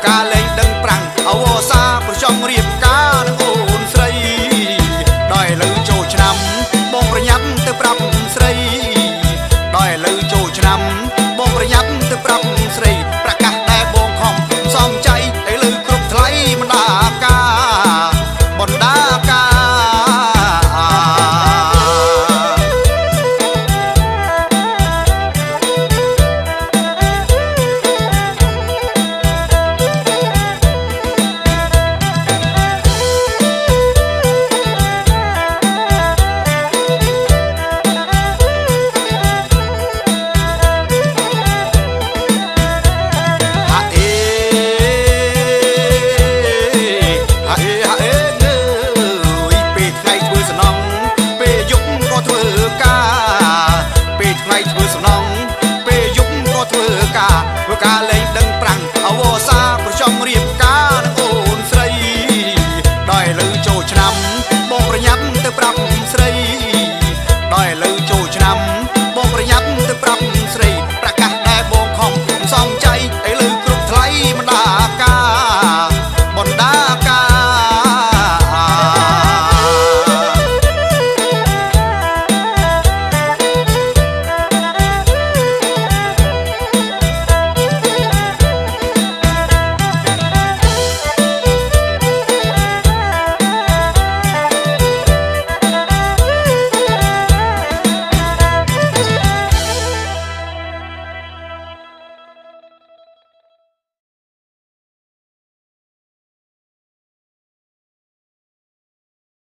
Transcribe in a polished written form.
ការលេងដឹងប្រាំងអវសាប្រចង់រៀបការនឹងអូនស្រីដោយលើចូលឆ្នាំបងប្រញាប់ទៅប្រាប់ស្រីដោយលើចូលឆ្នាំបងប្រញាប់ទៅប្រាប់ស្រីប្រកាសតែបងខំសំចៃឲ្យលើគ្រប់ថ្លៃបណ្ដាការបណ្ដាការការលេងដឹងប្រាំងអវសាប្រចង់រៀប